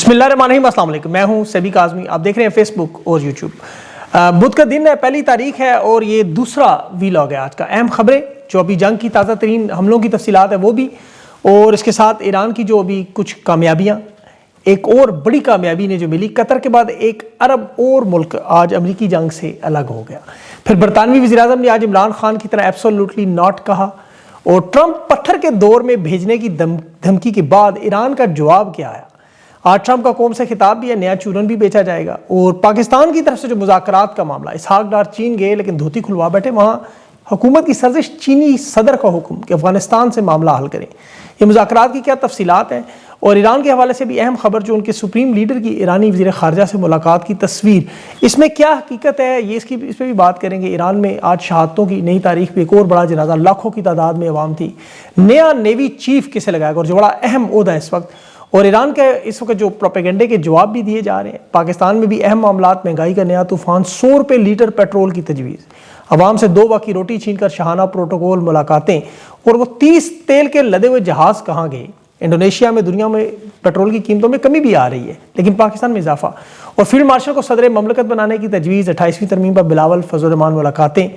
بسم اللہ الرحمن الرحیم، السلام علیکم۔ میں ہوں سیبی کاظمی، آپ دیکھ رہے ہیں فیس بک اور یوٹیوب۔ بدھ کا دن ہے، پہلی تاریخ ہے اور یہ دوسرا ویلاگ ہے آج کا۔ اہم خبریں جو ابھی جنگ کی تازہ ترین حملوں کی تفصیلات ہے وہ بھی، اور اس کے ساتھ ایران کی جو ابھی کچھ کامیابیاں، ایک اور بڑی کامیابی نے جو ملی، قطر کے بعد ایک عرب اور ملک آج امریکی جنگ سے الگ ہو گیا۔ پھر برطانوی وزیراعظم نے آج عمران خان کی طرح ایبسولوٹلی ناٹ کہا، اور ٹرمپ پتھر کے دور میں بھیجنے کی دھمکی کے بعد ایران کا جواب کیا آیا۔ آج ٹرمپ کا قوم سے خطاب بھی ہے، نیا چورن بھی بیچا جائے گا۔ اور پاکستان کی طرف سے جو مذاکرات کا معاملہ، اسحاق ڈار چین گئے لیکن دھوتی کھلوا بیٹھے، وہاں حکومت کی سرزش، چینی صدر کا حکم کہ افغانستان سے معاملہ حل کریں۔ یہ مذاکرات کی کیا تفصیلات ہیں، اور ایران کے حوالے سے بھی اہم خبر جو ان کے سپریم لیڈر کی ایرانی وزیر خارجہ سے ملاقات کی تصویر، اس میں کیا حقیقت ہے، یہ اس پہ بھی بات کریں گے۔ ایران میں آج شہادتوں کی نئی تاریخ پہ ایک اور بڑا جنازہ، لاکھوں کی تعداد میں عوام تھی۔ نیا نیوی چیف کسے لگائے گا، اور جو بڑا اہم عہدہ ہے اس وقت، اور ایران کے اس وقت جو پروپیگنڈے کے جواب بھی دیے جا رہے ہیں۔ پاکستان میں بھی اہم معاملات، مہنگائی کا نیا طوفان، 100 روپے لیٹر پیٹرول کی تجویز، عوام سے 2 وقت کی روٹی چھین کر شاہانہ پروٹوکول، ملاقاتیں، اور وہ 30 تیل کے لدے ہوئے جہاز کہاں گئے۔ انڈونیشیا میں دنیا میں پیٹرول کی قیمتوں میں کمی بھی آ رہی ہے، لیکن پاکستان میں اضافہ، اور فیلڈ مارشل کو صدر مملکت بنانے کی تجویز۔ 28ویں ترمیم پر بلاول فضل الرحمان ملاقاتیں،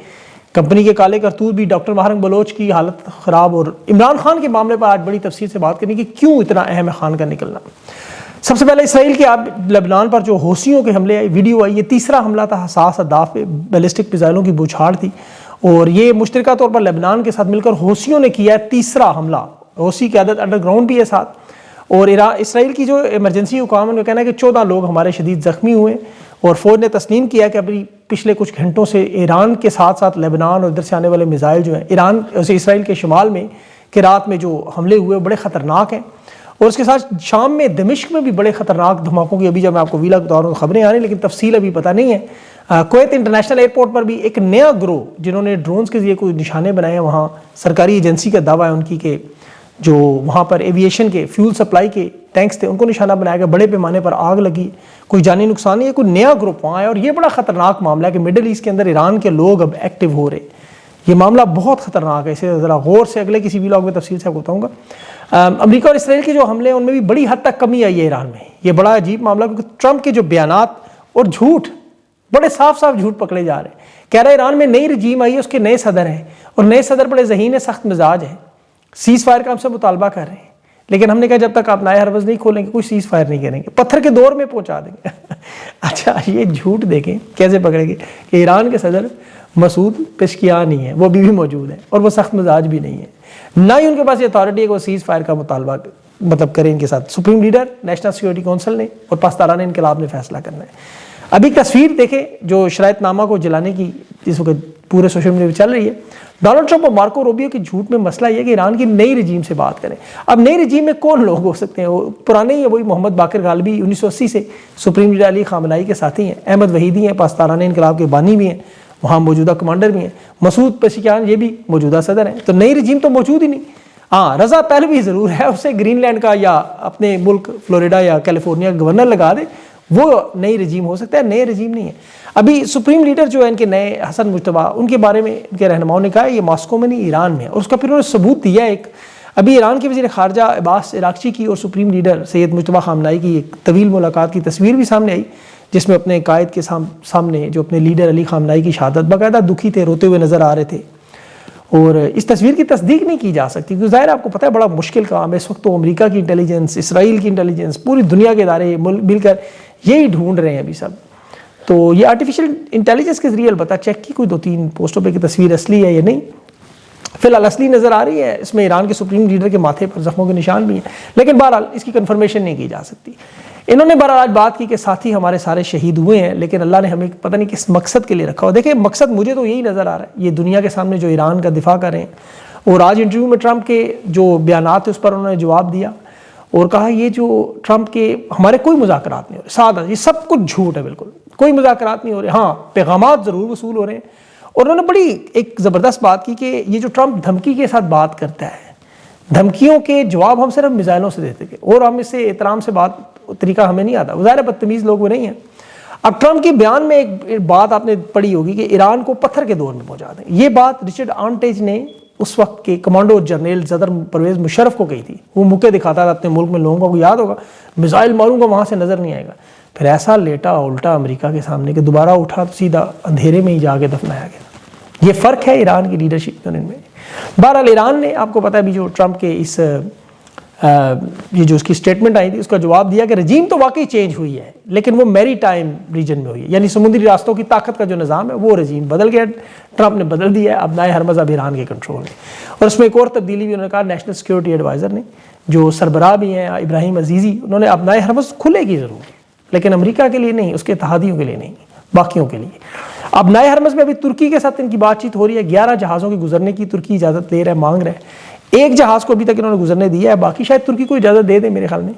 کمپنی کے کالے کرتوت بھی، ڈاکٹر ماہرنگ بلوچ کی حالت خراب، اور عمران خان کے معاملے پر آج بڑی تفصیل سے بات کریں کہ کیوں اتنا اہم ہے خان کا نکلنا۔ سب سے پہلے اسرائیل کے لبنان پر جو حوثیوں کے حملے آئی، ویڈیو آئی، یہ تیسرا حملہ تھا، حساس اہداف پہ بیلسٹک میزائلوں کی بوچھاڑ تھی، اور یہ مشترکہ طور پر لبنان کے ساتھ مل کر حوثیوں نے کیا ہے تیسرا حملہ۔ حوثی قیادت انڈر گراؤنڈ بھی ہے ساتھ، اور اسرائیل کی جو ایمرجنسی حکام ان کا کہنا ہے کہ 14 لوگ ہمارے شدید زخمی ہوئے، اور فوج نے تسلیم کیا کہ ابھی پچھلے کچھ گھنٹوں سے ایران کے ساتھ ساتھ لبنان اور ادھر سے آنے والے میزائل جو ہیں اسرائیل کے شمال میں کہ رات میں جو حملے ہوئے بڑے خطرناک ہیں، اور اس کے ساتھ شام میں دمشق میں بھی بڑے خطرناک دھماکوں کی ابھی جب میں آپ کو ویلا بتا رہا ہوں خبریں آ رہی ہیں، لیکن تفصیل ابھی پتہ نہیں ہے۔ کویت انٹرنیشنل ایئرپورٹ پر بھی ایک نیا گروہ جنہوں نے ڈرونز کے ذریعے کوئی نشانے بنائے ہیں، وہاں سرکاری ایجنسی کا دعویٰ ہے ان کی کہ جو وہاں پر ایویشن کے فیول سپلائی کے ٹینکس تھے ان کو نشانہ بنایا گیا، بڑے پیمانے پر آگ لگی، کوئی جانی نقصان نہیں ہے، کوئی نیا گروپ وہاں ہے، اور یہ بڑا خطرناک معاملہ ہے کہ مڈل ایسٹ کے اندر ایران کے لوگ اب ایکٹیو ہو رہے۔ یہ معاملہ بہت خطرناک ہے، اسے ذرا غور سے اگلے کسی ویلاگ میں تفصیل سے آپ کو بتاؤں گا۔ امریکہ اور اسرائیل کے جو حملے ہیں ان میں بھی بڑی حد تک کمی آئی ہے ایران میں۔ یہ بڑا عجیب معاملہ، کیونکہ ٹرمپ کے جو بیانات اور جھوٹ، بڑے صاف صاف جھوٹ پکڑے جا رہے ہیں۔ کہہ رہا ہے ایران میں نئی رجیم آئی ہے، اس کے نئے صدر ہیں، اور نئے صدر بڑے ذہین سخت مزاج ہیں، سیز فائر کا ہم سے مطالبہ کر رہے ہیں، لیکن ہم نے کہا جب تک آپ نئے ہربز نہیں کھولیں گے کوئی سیز فائر نہیں کریں گے، پتھر کے دور میں پہنچا دیں گے۔ اچھا، یہ جھوٹ دیکھیں کیسے پکڑیں گے کہ ایران کے صدر مسعود پزشکیان ہی ہیں، وہ بھی موجود ہیں، اور وہ سخت مزاج بھی نہیں ہے، نہ ہی ان کے پاس یہ اتھارٹی ہے کہ وہ سیز فائر کا مطالبہ کریں ان کے ساتھ۔ Supreme leader national security council نے اور پاسداران انقلاب نے فیصلہ کرنا ہے۔ ابھی تصویر دیکھیں جو شرائط نامہ کو جلانے کی اس وقت پورے سوشل میڈیا پہ چل رہی ہے، ڈونلڈ ٹرمپ اور مارکو روبیو کی جھوٹ میں مسئلہ یہ ہے کہ ایران کی نئی رجیم سے بات کریں۔ اب نئی رجیم میں کون لوگ ہو سکتے ہیں؟ وہ پرانے ہی ہیں، وہی محمد باقر غالبی 1980 سے سپریم لیڈر علی خامنائی کے ساتھی ہیں، احمد وحیدی ہیں، پاسداران انقلاب کے بانی بھی ہیں، وہاں موجودہ کمانڈر بھی ہیں، مسعود پزشکیان یہ بھی موجودہ صدر ہیں، تو نئی رجیم تو موجود ہی نہیں۔ ہاں، رضا پہلوی ضرور ہے، اسے گرین لینڈ کا یا اپنے ملک فلوریڈا یا کیلیفورنیا کا گورنر لگا دے، وہ نئی رجیم ہو سکتا ہے، نئے رجیم نہیں ہے۔ ابھی سپریم لیڈر جو ہے ان کے نئے حسن مجتبی، ان کے بارے میں ان کے رہنماؤں نے کہا ہے یہ ماسکو میں نہیں ایران میں ہے، اور اس کا پھر انہوں نے ثبوت دیا ایک۔ ابھی ایران کے وزیر خارجہ عباس عراقچی کی اور سپریم لیڈر سید مجتبی خامنائی کی ایک طویل ملاقات کی تصویر بھی سامنے آئی، جس میں اپنے قائد کے سامنے جو اپنے لیڈر علی خامنائی کی شہادت، باقاعدہ دکھی تھے، روتے ہوئے نظر آ رہے تھے، اور اس تصویر کی تصدیق نہیں کی جا سکتی کیونکہ ظاہر آپ کو پتہ ہے بڑا مشکل کام ہے اس وقت، تو امریکہ کی انٹیلیجنس، اسرائیل کی انٹیلیجنس، پوری دنیا کے ادارے مل کر یہی ڈھونڈ رہے ہیں ابھی سب۔ تو یہ آرٹیفیشل انٹیلیجنس کے ذریعے البتہ چیک کی کوئی 2-3 پوسٹوں پہ کہ تصویر اصلی ہے یا نہیں، فی الحال اصلی نظر آ رہی ہے، اس میں ایران کے سپریم لیڈر کے ماتھے پر زخموں کے نشان بھی ہیں، لیکن بہرحال اس کی کنفرمیشن نہیں کی جا سکتی۔ انہوں نے بہرحال آج بات کی کہ ساتھی ہمارے سارے شہید ہوئے ہیں، لیکن اللہ نے ہمیں پتہ نہیں کس مقصد کے لیے رکھا ہو۔ دیکھیں مقصد مجھے تو یہی نظر آ رہا ہے، یہ دنیا کے سامنے جو ایران کا دفاع کر رہے ہیں، اور آج انٹرویو میں ٹرمپ کے جو بیانات ہیں اس پر انہوں نے جواب دیا اور کہا یہ جو ٹرمپ کے ہمارے کوئی مذاکرات نہیں ہو رہے، سادہ یہ سب کچھ جھوٹ ہے، بالکل کوئی مذاکرات نہیں ہو رہے، ہاں پیغامات ضرور وصول ہو رہے ہیں۔ اور انہوں نے بڑی ایک زبردست بات کی کہ یہ جو ٹرمپ دھمکی کے ساتھ بات کرتا ہے، دھمکیوں کے جواب ہم صرف میزائلوں سے دیتے تھے، اور ہم اس سے احترام سے بات طریقہ ہمیں نہیں آتا، ظاہر بدتمیز لوگ وہ نہیں ہیں۔ اب ٹرمپ کے بیان میں ایک بات آپ نے پڑھی ہوگی کہ ایران کو پتھر کے دور میں پہنچا دیں، یہ بات رچرڈ آرمٹیج نے اس وقت کے کمانڈو جنرل صدر پرویز مشرف کو کہی تھی. وہ موقع دکھاتا تھا اپنے ملک میں لوگوں کو یاد ہوگا, میزائل ماروں گا وہاں سے نظر نہیں آئے گا. پھر ایسا لیٹا الٹا امریکہ کے سامنے کہ دوبارہ اٹھا تو سیدھا اندھیرے میں ہی جا کے دفنایا گیا. یہ فرق ہے ایران کی لیڈرشپ میں. بہرحال ایران نے, آپ کو پتہ ہے ابھی جو ٹرمپ کے یہ جو اس کی سٹیٹمنٹ آئی تھی اس کا جواب دیا کہ رجیم تو واقعی چینج ہوئی ہے لیکن وہ میری ٹائم ریجن میں ہوئی ہے, یعنی سمندری راستوں کی طاقت کا جو نظام ہے وہ رجیم بدل گیا, ٹرمپ نے بدل دیا ہے, ابنائے ہرمز اب ایران کے کنٹرول میں. اور اس میں ایک اور تبدیلی بھی انہوں نے کہا, نیشنل سیکورٹی ایڈوائزر نے جو سربراہ بھی ہیں ابراہیم عزیزی, انہوں نے ابنائے ہرمز کھلے گی ضرور لیکن امریکہ کے لیے نہیں, اس کے اتحادیوں کے لیے نہیں, باقیوں کے لیے. ابنائے ہرمز میں ابھی ترکی کے ساتھ ان کی بات چیت ہو رہی ہے, 11 جہازوں کے گزرنے کی ترکی اجازت لے رہا ہے, مانگ رہا ہے. ایک جہاز کو ابھی تک انہوں نے گزرنے دیا ہے, باقی شاید ترکی کو اجازت دے دیں میرے خیال میں.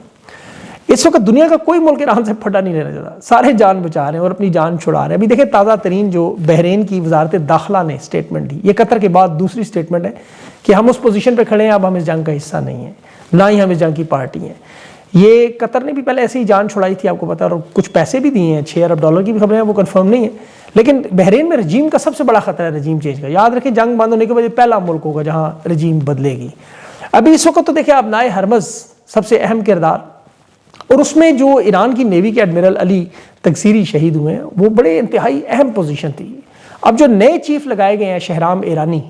اس وقت دنیا کا کوئی ملک ایران سے پھٹا نہیں لینا چاہتا, سارے جان بچا رہے ہیں اور اپنی جان چھڑا رہے ہیں. ابھی دیکھیں تازہ ترین جو بحرین کی وزارت داخلہ نے سٹیٹمنٹ دی, یہ قطر کے بعد دوسری سٹیٹمنٹ ہے کہ ہم اس پوزیشن پہ کھڑے ہیں, اب ہم اس جنگ کا حصہ نہیں ہیں, نہ ہی ہم اس جنگ کی پارٹی ہیں. یہ قطر نے بھی پہلے ایسے ہی جان چھڑائی تھی آپ کو پتا, اور کچھ پیسے بھی دیے ہیں, $6 ارب کی بھی خبریں ہیں, وہ کنفرم نہیں ہے. لیکن بحرین میں رجیم کا سب سے بڑا خطرہ ہے, رجیم چینج کا. یاد رکھیں جنگ بند ہونے کے بعد پہلا ملک ہوگا جہاں رجیم بدلے گی. ابھی اس وقت تو دیکھیں ابنائے ہرمز سب سے اہم کردار, اور اس میں جو ایران کی نیوی کے ایڈمرل علی تکثیری شہید ہوئے ہیں وہ بڑے انتہائی اہم پوزیشن تھی. اب جو نئے چیف لگائے گئے ہیں شہرام ایرانی,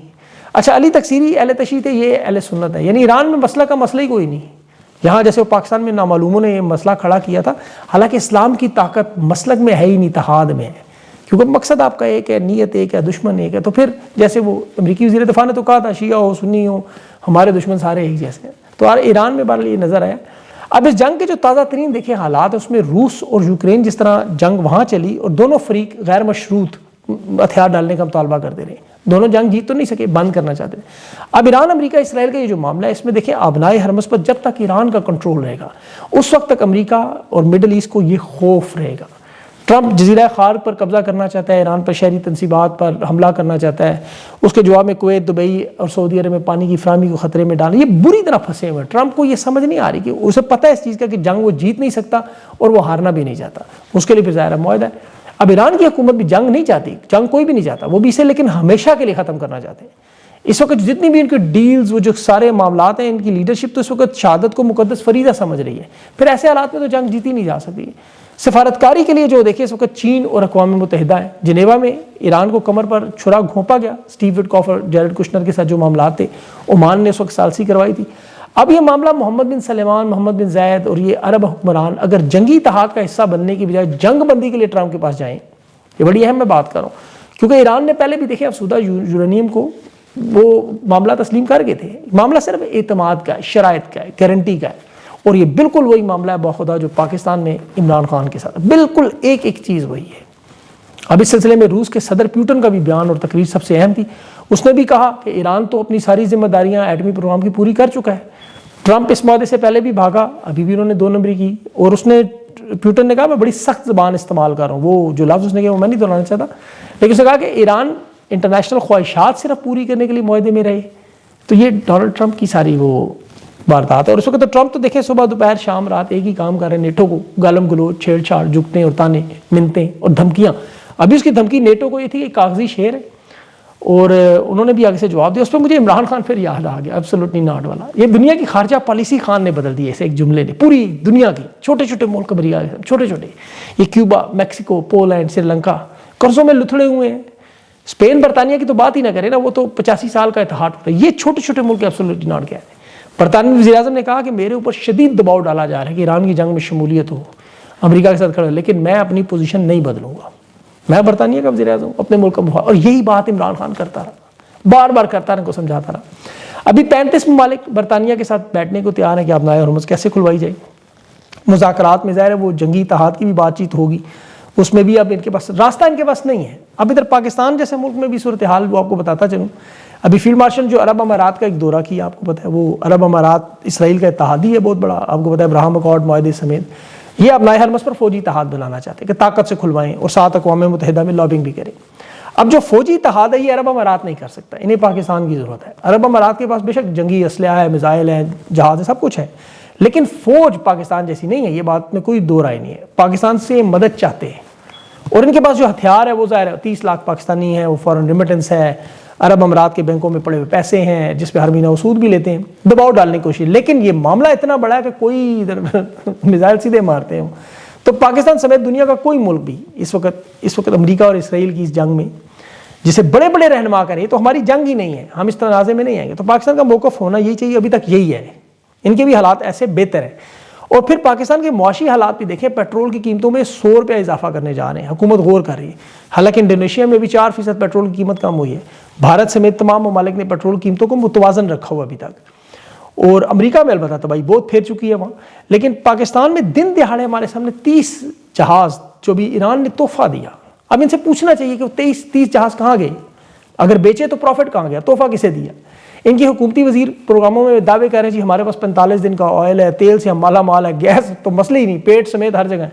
اچھا علی تکثیری اہل تشیع تھے, یہ اہل سنت ہے, یعنی ایران میں مسئلہ کا مسئلہ ہی کوئی نہیں. یہاں جیسے وہ پاکستان میں نامعلوموں نے یہ مسئلہ کھڑا کیا تھا, حالانکہ اسلام کی طاقت مسلک میں ہے ہی نہیں, اتحاد میں ہے, کیونکہ مقصد آپ کا ایک ہے, نیت ایک ہے, دشمن ایک ہے. تو پھر جیسے وہ امریکی وزیر دفاع نے تو کہا تھا شیعہ ہو سنی ہو ہمارے دشمن سارے ایک جیسے ہیں, تو ایران میں بہرحال یہ نظر آیا. اب اس جنگ کے جو تازہ ترین دیکھیں حالات, اس میں روس اور یوکرین جس طرح جنگ وہاں چلی اور دونوں فریق غیر مشروط ہتھیار ڈالنے کا مطالبہ کرتے رہے, دونوں جنگ جیت تو نہیں سکے, بند کرنا چاہتے تھے. اب ایران امریکہ اسرائیل کا یہ جو معاملہ ہے, اس میں دیکھیں ابنائے ہرمز پر جب تک ایران کا کنٹرول رہے گا اس وقت تک امریکہ اور مڈل ایسٹ کو یہ خوف رہے گا. ٹرمپ جزیرہ خار پر قبضہ کرنا چاہتا ہے, ایران پر شہری تنصیبات پر حملہ کرنا چاہتا ہے, اس کے جواب میں کویت, دبئی اور سعودی عرب میں پانی کی فراہمی کو خطرے میں ڈالنا. یہ بری طرح پھنسے ہوئے. ٹرمپ کو یہ سمجھ نہیں آ رہی کہ اسے پتہ ہے اس چیز کا کہ جنگ وہ جیت نہیں سکتا اور وہ ہارنا بھی نہیں چاہتا, اس کے لیے پھر ظاہر معاہدہ ہے. اب ایران کی حکومت بھی جنگ نہیں چاہتی, جنگ کوئی بھی نہیں چاہتا, وہ بھی اسے لیکن ہمیشہ کے لیے ختم کرنا چاہتے ہیں. اس وقت جتنی بھی ان کے ڈیلز, وہ جو سارے معاملات ہیں, ان کی لیڈرشپ تو اس وقت شہادت کو مقدس فریضہ سمجھ رہی ہے. پھر ایسے حالات میں تو جنگ جیتی نہیں جا سکتی. سفارتکاری کے لیے جو دیکھیں اس وقت چین اور اقوام متحدہ ہیں. جنیوا میں ایران کو کمر پر چھرا گھونپا گیا, اسٹیو وٹکاف اور جیرڈ کشنر کے ساتھ جو معاملات تھے. عمان نے اس وقت ثالثی کروائی تھی. اب یہ معاملہ محمد بن سلمان, محمد بن زائد اور یہ عرب حکمران اگر جنگی اتحاد کا حصہ بننے کی بجائے جنگ بندی کے لیے ٹرمپ کے پاس جائیں, یہ بڑی اہم میں بات کر رہا ہوں, کیونکہ ایران نے پہلے بھی دیکھیں افسودہ یورینیم کو وہ معاملہ تسلیم کر گئے تھے. معاملہ صرف اعتماد کا ہے, شرائط کا ہے, گارنٹی کا ہے, اور یہ بالکل وہی معاملہ ہے باخدا جو پاکستان میں عمران خان کے ساتھ, بالکل ایک ایک چیز وہی ہے. اب اس سلسلے میں روس کے صدر پیوٹن کا بھی بیان اور تقریر سب سے اہم تھی. اس نے بھی کہا کہ ایران تو اپنی ساری ذمہ داریاں ایٹمی پروگرام کی پوری کر چکا ہے. ٹرمپ اس معاہدے سے پہلے بھی بھاگا, ابھی بھی انہوں نے 2 نمبری کی, اور اس نے پیوٹن نے کہا میں بڑی سخت زبان استعمال کر رہا ہوں, وہ جو لفظ اس نے کہا وہ میں نہیں دہرانا چاہتا, لیکن اس نے کہا کہ ایران انٹرنیشنل خواہشات صرف پوری کرنے کے لیے معاہدے میں رہے. تو یہ ڈونلڈ ٹرمپ کی ساری وہ واردات ہے. اور اس وقت تو ٹرمپ تو دیکھیں صبح دوپہر شام رات ایک ہی کام کر رہے ہیں, نیٹو کو گالم گلوچ, چھیڑ چھاڑ, جھکتے اور تانے, منتیں اور دھمکیاں. ابھی اس کی دھمکی نیٹو کو یہ تھی کہ کاغذی شعر ہے, اور انہوں نے بھی آگے سے جواب دیا. اس پہ مجھے عمران خان پھر یاد آ گیا, ایبسولوٹلی ناٹ والا. یہ دنیا کی خارجہ پالیسی خان نے بدل دی ہے, اسے ایک جملے نے, پوری دنیا کی چھوٹے چھوٹے ملک امریکہ کے چھوٹے چھوٹے, یہ Cuba, Mexico, Poland, Sri Lanka قرضوں میں لتھڑے ہوئے ہیں. اسپین برطانیہ کی تو بات ہی نہ کرے نا, وہ تو 85 سال کا اتحاد ہوتا ہے. یہ چھوٹے چھوٹے ملک ایبسولوٹلی ناٹ کہتے ہیں. برطانوی وزیر اعظم نے کہا کہ میرے اوپر شدید دباؤ ڈالا جا رہا ہے کہ ایران کی جنگ میں شمولیت ہو, امریکہ کے ساتھ کھڑا, لیکن میں اپنی پوزیشن نہیں بدلوں گا. میں برطانیہ کا وزیر اعظم, اپنے ملک کا مفاد, اور یہی بات عمران خان کرتا رہا, بار بار کرتا رہا, ان کو سمجھاتا رہا. ابھی 35 ممالک برطانیہ کے ساتھ بیٹھنے کو تیار ہیں کہ ابنائے ہرمز کیسے کھلوائی جائے. مذاکرات میں ظاہر ہے وہ جنگی اتحاد کی بھی بات چیت ہوگی, اس میں بھی اب ان کے پاس راستہ ان کے پاس نہیں ہے. اب ادھر پاکستان جیسے ملک میں بھی صورتحال وہ آپ کو بتاتا چلوں. ابھی فیلڈ مارشل جو عرب امارات کا ایک دورہ کیا, آپ کو پتہ ہے وہ عرب امارات اسرائیل کا اتحادی ہے بہت بڑا, آپ کو پتہ ہے ابراہم اکارڈ معاہدے سمیت. یہ ابنائے ہرمز پر فوجی اتحاد بنانا چاہتے ہیں کہ طاقت سے کھلوائیں اور ساتھ اقوام متحدہ میں لابنگ بھی کریں. اب جو فوجی اتحاد ہے یہ عرب امارات نہیں کر سکتا, انہیں پاکستان کی ضرورت ہے. عرب امارات کے پاس بے شک جنگی اسلحہ ہے, میزائل ہے, جہاز ہے, سب کچھ ہے, لیکن فوج پاکستان جیسی نہیں ہے, یہ بات میں کوئی دو رائے نہیں ہے. پاکستان سے مدد چاہتے ہیں, اور ان کے پاس جو ہتھیار ہے وہ ظاہر ہے 30 لاکھ پاکستانی ہیں, وہ فورن ریمیٹنس ہے, عرب امارات کے بینکوں میں پڑے ہوئے پیسے ہیں جس پہ ہر مہینہ وہ سود بھی لیتے ہیں، دباؤ ڈالنے کی کوشش. لیکن یہ معاملہ اتنا بڑا ہے کہ کوئی ادھر میزائل سیدھے مارتے ہیں. تو پاکستان سمیت دنیا کا کوئی ملک بھی اس وقت امریکہ اور اسرائیل کی اس جنگ میں جسے بڑے بڑے رہنما کریں، تو ہماری جنگ ہی نہیں ہے، ہم اس تنازع میں نہیں آئیں گے. تو پاکستان کا موقف ہونا یہی چاہیے، ابھی تک یہی ہے. ان کے بھی حالات ایسے بہتر ہیں. اور پھر پاکستان کے معاشی حالات بھی دیکھیں، پیٹرول کی قیمتوں میں 100 روپیہ اضافہ کرنے جا رہے ہیں، حکومت غور کر رہی ہے. حالانکہ انڈونیشیا میں بھی 4% پیٹرول کی قیمت کم ہوئی ہے. بھارت سمیت تمام ممالک نے پیٹرول قیمتوں کو متوازن رکھا ہوا ابھی تک. اور امریکہ میں البتہ تباہی بہت پھیر چکی ہے وہاں. لیکن پاکستان میں دن دہاڑے ہمارے سامنے 30 جہاز جو بھی ایران نے تحفہ دیا. اب ان سے پوچھنا چاہیے کہ 30 جہاز کہاں گئے؟ اگر بیچے تو پروفٹ کہاں گیا؟ تحفہ کسے دیا؟ ان کی حکومتی وزیر پروگراموں میں دعوے کر رہے ہیں جی ہمارے پاس 45 دن کا آئل ہے، تیل سے ہم مالا مال ہے، گیس تو مسئلہ ہی نہیں، پیٹ سمیت ہر جگہ ہے.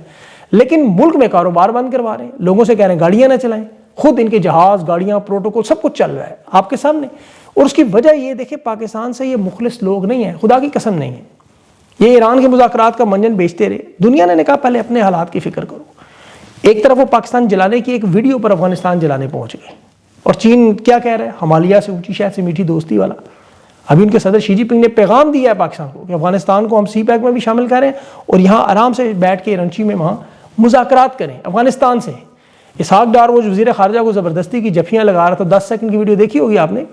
لیکن ملک میں کاروبار بند کروا رہے ہیں، لوگوں سے کہہ رہے ہیں گاڑیاں نہ چلائیں. خود ان کے جہاز، گاڑیاں، پروٹوکول سب کچھ چل رہا ہے آپ کے سامنے. اور اس کی وجہ یہ دیکھیں، پاکستان سے یہ مخلص لوگ نہیں ہیں، خدا کی قسم نہیں ہیں. یہ ایران کے مذاکرات کا منجن بیچتے رہے. دنیا نے کہا پہلے اپنے حالات کی فکر کرو. ایک طرف وہ پاکستان جلانے کی ایک ویڈیو پر افغانستان جلانے پہنچ گئے. اور چین کیا کہہ رہا ہے؟ ہمالیہ سے اونچی شہر سے میٹھی دوستی والا. ابھی ان کے صدر شی جن پنگ نے پیغام دیا ہے پاکستان کو کہ افغانستان کو ہم سی پیک میں بھی شامل کریں اور یہاں آرام سے بیٹھ کے رنچی میں وہاں مذاکرات کریں افغانستان سے. اسحاق ڈار وہ وزیر خارجہ کو زبردستی کی جفیاں لگا رہا تھا، 10 سیکنڈ کی ویڈیو دیکھی ہوگی آپ نے.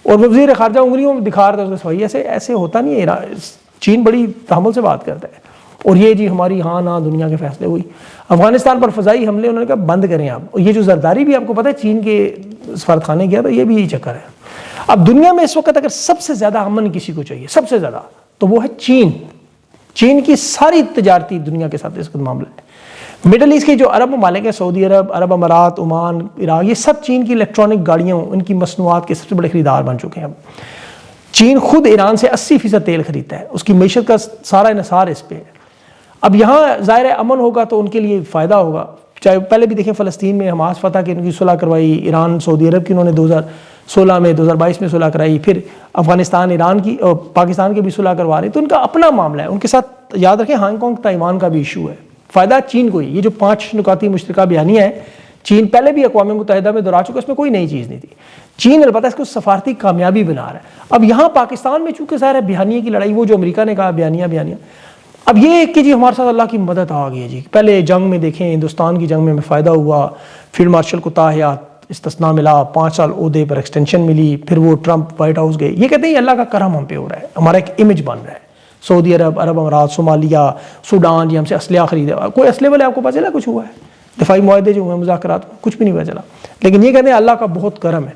اور وہ وزیر خارجہ انگلیوں میں دکھا رہا تھا اس کو. ایسے ہوتا نہیں ہے. چین بڑی تحمل سے بات کرتا ہے. اور یہ جی ہماری ہاں نہ دنیا کے فیصلے ہوئی. افغانستان پر فضائی حملے انہوں نے کہا بند کریں آپ. اور یہ جو زرداری بھی آپ کو پتہ ہے چین کے سفارت خانے گیا تو یہ بھی یہی چکر ہے. اب دنیا میں اس وقت اگر سب سے زیادہ امن کسی کو چاہیے سب سے زیادہ تو وہ ہے چین. چین کی ساری تجارتی دنیا کے ساتھ اس وقت معاملہ ہے. مڈل ایسٹ کے جو عرب ممالک ہیں، سعودی عرب، عرب امارات، عمان، عراق، یہ سب چین کی الیکٹرانک گاڑیوں، ان کی مصنوعات کے سب سے بڑے خریدار بن چکے ہیں. اب چین خود ایران سے 80% تیل خریدتا ہے، اس کی معیشت کا سارا انحصار اس پہ ہے. اب یہاں ظاہر ہے امن ہوگا تو ان کے لیے فائدہ ہوگا. چاہے پہلے بھی دیکھیں فلسطین میں حماس فتح کی ان کی صلح کروائی، ایران سعودی عرب کی انہوں نے 2016 میں 2022 میں صلح کرائی، پھر افغانستان ایران کی اور پاکستان کی بھی صلح کروا رہے. تو ان کا اپنا معاملہ ہے. ان کے ساتھ یاد رکھیں ہانگ کانگ تائیوان کا بھی ایشو ہے. فائدہ چین کو ہی. یہ جو 5 نکاتی مشترکہ بیانیہ ہے، چین پہلے بھی اقوام متحدہ میں دہرا چکا، اس میں کوئی نئی چیز نہیں تھی. چین البتہ اس کو سفارتی کامیابی بنا رہا ہے. اب یہاں پاکستان میں چونکہ ظاہر ہے بیانیے کی لڑائی، وہ جو امریکہ نے کہا بیانیہ اب یہ کہ جی ہمارے ساتھ اللہ کی مدد آ گئی ہے. جی پہلے جنگ میں دیکھیں ہندوستان کی جنگ میں ہمیں فائدہ ہوا، فیلڈ مارشل کو تاحیات استثناء ملا، 5 سال عہدے پر ایکسٹینشن ملی، پھر وہ ٹرمپ وائٹ ہاؤس گئے. یہ کہتے ہیں اللہ کا کرم ہم پہ ہو رہا ہے، ہمارا ایک امیج بن رہا ہے. سعودی عرب، عرب امارات، صومالیہ، سوڈان، جی ہم سے اسلحہ خریدے. کوئی اسلحے والے آپ کو پتہ چلا کچھ ہوا ہے؟ دفاعی معاہدے جو ہوئے ہیں مذاکرات، کچھ بھی نہیں پتہ چلا. لیکن یہ کہتے ہیں اللہ کا بہت کرم ہے.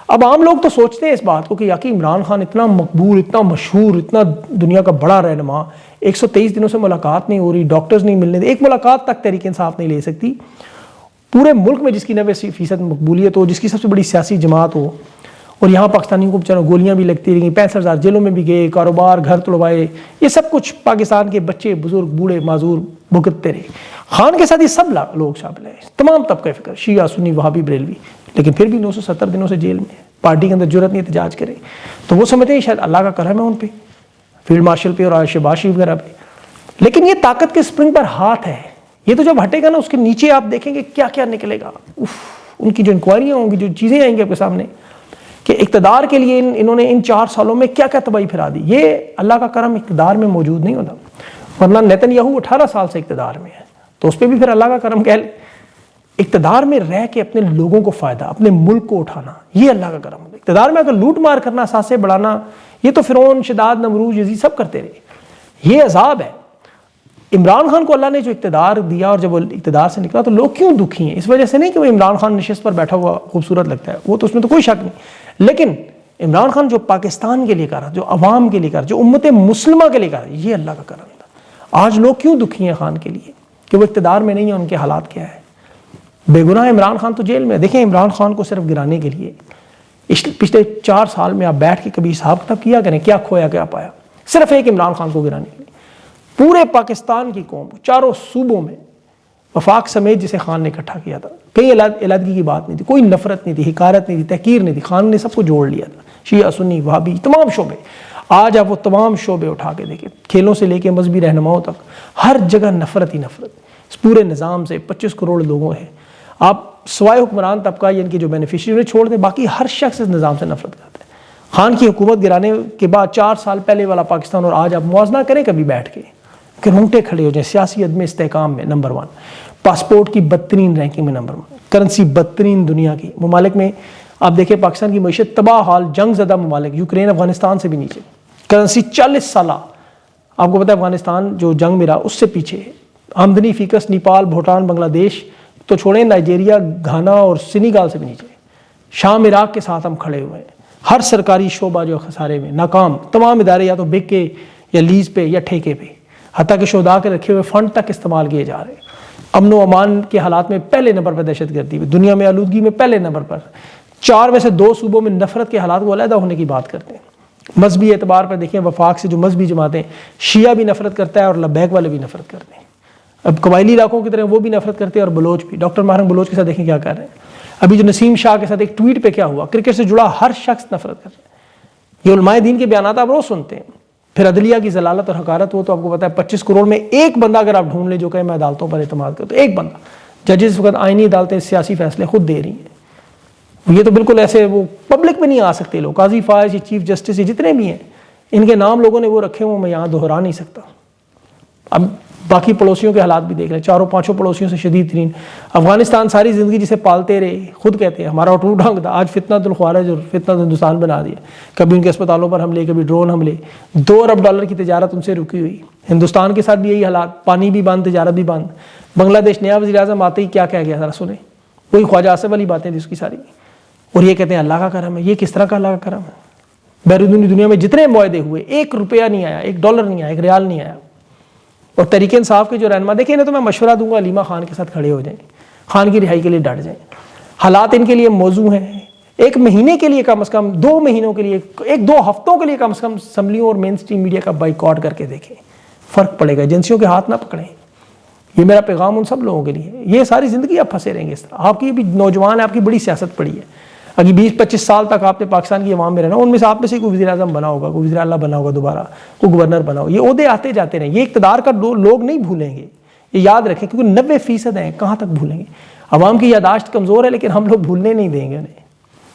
اب عام لوگ تو سوچتے ہیں اس بات کو کہ یاقی عمران خان اتنا مقبول، اتنا مشہور، اتنا دنیا کا بڑا رہنما، 123 دنوں سے ملاقات نہیں ہو رہی، ڈاکٹرز نہیں ملنے دے، ایک ملاقات تک تحریک انصاف نہیں لے سکتی. پورے ملک میں جس کی 90% مقبولیت ہو، جس کی سب سے بڑی سیاسی جماعت ہو، اور یہاں پاکستانیوں کو بچاروں گولیاں بھی لگتی رہیں، 65,000 جیلوں میں بھی گئے، کاروبار گھر توڑوائے، یہ سب کچھ پاکستان کے بچے بزرگ بوڑھے معذور بھگتتے رہے. خان کے ساتھ یہ سب لوگ شامل ہیں، تمام طبقہ فکر، شیعہ سنی وہابی بریلوی. لیکن پھر بھی 970 دنوں سے جیل میں، پارٹی کے اندر جرت نہیں احتجاج کرے. تو وہ سمجھتے ہیں شاید اللہ کا کرم ہے ان پہ، فیلڈ مارشل پہ اور شہباز شریف وغیرہ پہ. لیکن یہ طاقت کے سپرنگ پر ہاتھ ہے. یہ تو جب ہٹے گا نا، اس کے نیچے آپ دیکھیں گے کیا کیا نکلے گا. ان کی جو انکوائریاں ہوں گی، جو چیزیں آئیں گی آپ کے سامنے کہ اقتدار کے لیے انہوں نے ان 4 سالوں میں کیا کیا تباہی پھیلا دی. یہ اللہ کا کرم اقتدار میں موجود نہیں ہوتا. ورنہ نیتن یاہو 18 سال سے اقتدار میں ہے، تو اس پہ بھی پھر اللہ کا کرم کہہ لیں. اقتدار میں رہ کے اپنے لوگوں کو فائدہ، اپنے ملک کو اٹھانا، یہ اللہ کا کرم ہوتا ہے. اقتدار میں اگر لوٹ مار کرنا، اثاثے بڑھانا، یہ تو فرعون، شداد، نمرود، یزید سب کرتے رہے. یہ عذاب ہے. عمران خان کو اللہ نے جو اقتدار دیا اور جب وہ اقتدار سے نکلا تو لوگ کیوں دکھی ہیں؟ اس وجہ سے نہیں کہ وہ عمران خان نشست پر بیٹھا ہوا خوبصورت لگتا ہے، وہ تو اس میں تو کوئی شک نہیں. لیکن عمران خان جو پاکستان کے لیے کر رہا، جو عوام کے لیے کر رہا، جو امت مسلمہ کے لیے کر رہا، یہ اللہ کا کرم تھا. آج لوگ کیوں دکھی ہیں خان کے لیے کہ وہ اقتدار میں نہیں ہے، ان کے حالات کیا ہے. بے گناہ عمران خان تو جیل میں. دیکھیں عمران خان کو صرف گرانے کے لیے پچھلے 4 سال میں آپ بیٹھ کے کبھی حساب کتاب کیا کریں، کیا کھویا کیا پایا. صرف ایک عمران خان کو گرانے کے لیے پورے پاکستان کی قوم، 4 صوبوں میں وفاق سمیت جسے خان نے اکٹھا کیا تھا. کہیں علیحدگی کی بات نہیں تھی، کوئی نفرت نہیں تھی، حقارت نہیں تھی، تحقیر نہیں تھی. خان نے سب کو جوڑ لیا تھا، شیعہ سنی وہابی تمام شعبے. آج آپ وہ تمام شعبے اٹھا کے دیکھیں، کھیلوں سے لے کے مذہبی رہنماؤں تک، ہر جگہ نفرت ہی نفرت. اس پورے نظام سے 25 کروڑ لوگوں ہیں. آپ سوائے حکمران طبقہ یا ان کے جو بینیفیشری انہیں چھوڑ دیں، باقی ہر شخص اس نظام سے نفرت کرتا ہے۔ خان کی حکومت گرانے کے بعد 4 سال پہلے والا پاکستان اور آج آپ موازنہ کریں کبھی بیٹھ کے کہ رونگٹے کھڑے ہو جائیں۔ سیاسی عدم استحکام میں نمبر 1، پاسپورٹ کی بدترین رینکنگ میں نمبر 1، کرنسی بدترین دنیا کی ممالک میں آپ دیکھیں پاکستان کی معیشت تباہ حال، جنگ زدہ ممالک، یوکرین افغانستان سے بھی نیچے، کرنسی 40 سالہ آپ کو پتہ ہے افغانستان جو جنگ میں رہا اس سے پیچھے ہے، آمدنی فیکس نیپال، بھوٹان، بنگلہ دیش تو چھوڑیں، نائجیریا، گھانا اور سینیگال سے بھی نیچے، شام عراق کے ساتھ ہم کھڑے ہوئے ہیں۔ ہر سرکاری شعبہ جو خسارے میں ناکام، تمام ادارے یا تو بک کے یا لیز پہ یا ٹھیکے پہ، حتیٰ کہ شہداء کے رکھے ہوئے فنڈ تک استعمال کیے جا رہے ہیں۔ امن و امان کے حالات میں پہلے نمبر پر دہشت گردی میں، دنیا میں آلودگی میں پہلے نمبر پر، 4 میں سے 2 صوبوں میں نفرت کے حالات کو علیحدہ ہونے کی بات کرتے ہیں۔ مذہبی اعتبار پر دیکھیں وفاق سے جو مذہبی جماعتیں، شیعہ بھی نفرت کرتا ہے اور لبیک والے بھی نفرت کرتے ہیں، اب قبائلی علاقوں کی طرح وہ بھی نفرت کرتے ہیں اور بلوچ بھی۔ ڈاکٹر ماہرنگ بلوچ کے ساتھ دیکھیں کیا کر رہے ہیں، ابھی جو نسیم شاہ کے ساتھ ایک ٹویٹ پہ کیا ہوا، کرکٹ سے جڑا ہر شخص نفرت کر رہا ہے۔ یہ علماء دین کے بیانات آپ روز سنتے ہیں۔ پھر عدلیہ کی ضلالت اور حقارت، وہ تو آپ کو پتہ ہے 25 کروڑ میں ایک بندہ اگر آپ ڈھونڈ لیں جو کہ میں عدالتوں پر اعتماد کرتا ہوں، ایک بندہ، ججز اس وقت آئینی عدالتیں سیاسی فیصلے خود دے رہی ہیں، یہ تو بالکل ایسے وہ پبلک میں نہیں آ سکتے لوگ، قاضی فائز، یہ چیف جسٹس، یہ جتنے بھی ہیں ان کے نام لوگوں نے وہ رکھے ہوئے، میں یہاں دہرا نہیں سکتا۔ اب باقی پڑوسیوں کے حالات بھی دیکھ رہے ہیں، 4-5 پڑوسیوں سے شدید ترین افغانستان ساری زندگی جسے پالتے رہے، خود کہتے ہیں ہمارا اٹھو ڈھنگ تھا، آج فتنہ الخوارج اور فتنہ ہندوستان بنا دیا، کبھی ان کے اسپتالوں پر حملے، کبھی ڈرون حملے، $2 ارب کی تجارت ان سے رکی ہوئی۔ ہندوستان کے ساتھ بھی یہی حالات، پانی بھی بند، تجارت بھی بند۔ بنگلہ دیش نیا وزیر اعظم آتے ہی کیا کہہ گیا ذرا سنیں، وہی خواجہ آصف والی باتیں جس کی ساری، اور یہ کہتے ہیں اللہ کا کرم ہے۔ یہ کس طرح کا اللہ کا کرم ہے؟ بیرونی دنیا میں جتنے معاہدے ہوئے، $1 نہیں آیا، $1 نہیں آیا، $1 نہیں آیا۔ اور تحریک انصاف کے جو رہنما دیکھیں انہیں تو میں مشورہ دوں گا علیمہ خان کے ساتھ کھڑے ہو جائیں، خان کی رہائی کے لیے ڈٹ جائیں۔ حالات ان کے لیے موزوں ہیں، 1 مہینے کے لیے کم از کم، 2 مہینوں کے لیے، 1-2 ہفتوں کے لیے کم از کم اسمبلیوں اور مین سٹریم میڈیا کا بائیکاٹ کر کے دیکھیں، فرق پڑے گا۔ ایجنسیوں کے ہاتھ نہ پکڑیں، یہ میرا پیغام ان سب لوگوں کے لیے۔ یہ ساری زندگی آپ پھنسے رہیں گے اس طرح، آپ کی بھی نوجوان ہے، آپ کی بڑی سیاست پڑی ہے، اگر 20-25 سال تک آپ نے پاکستان کی عوام میں رہنا، ان میں سے آپ میں سے کوئی وزیر اعظم بنا ہوگا، کوئی وزیر اعلیٰ بنا ہوگا، دوبارہ کوئی گورنر بنا ہوگا، یہ عہدے آتے جاتے رہیں، یہ اقتدار کا لوگ نہیں بھولیں گے، یہ یاد رکھیں، کیونکہ 90% ہیں، کہاں تک بھولیں گے؟ عوام کی یاداشت کمزور ہے لیکن ہم لوگ بھولنے نہیں دیں گے انہیں۔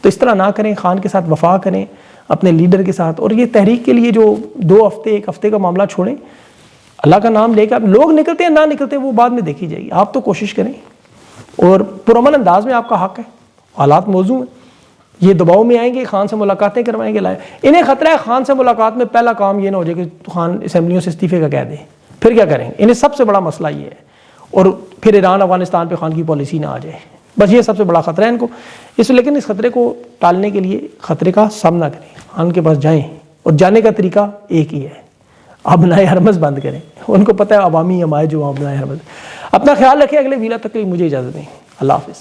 تو اس طرح نہ کریں، خان کے ساتھ وفا کریں، اپنے لیڈر کے ساتھ، اور یہ تحریک کے لیے جو 2 ہفتے 1 ہفتے کا معاملہ چھوڑیں، اللہ کا نام لے کر لوگ نکلتے ہیں نہ نکلتے وہ بعد میں دیکھی جائے گی، آپ تو کوشش کریں، اور پرامن انداز میں آپ کا حق ہے، حالات موزوں ہیں، یہ دباؤ میں آئیں گے، خان سے ملاقاتیں کروائیں گے، لائے انہیں خطرہ ہے خان سے ملاقات میں پہلا کام یہ نہ ہو جائے کہ خان اسمبلیوں سے استعفے کا کہہ دیں، پھر کیا کریں گے؟ انہیں سب سے بڑا مسئلہ یہ ہے، اور پھر ایران افغانستان پہ خان کی پالیسی نہ آ جائے، بس یہ سب سے بڑا خطرہ ہے ان کو۔ لیکن اس خطرے کو ٹالنے کے لیے خطرے کا سامنا کریں، خان کے پاس جائیں، اور جانے کا طریقہ ایک ہی ہے، ابنائے حرمز بند کریں، ان کو پتہ ہے عوامی حمایت جو ابنائے حرمز۔ اپنا خیال رکھیں، اگلے ویلا تک مجھے اجازت دیں، اللہ حافظ۔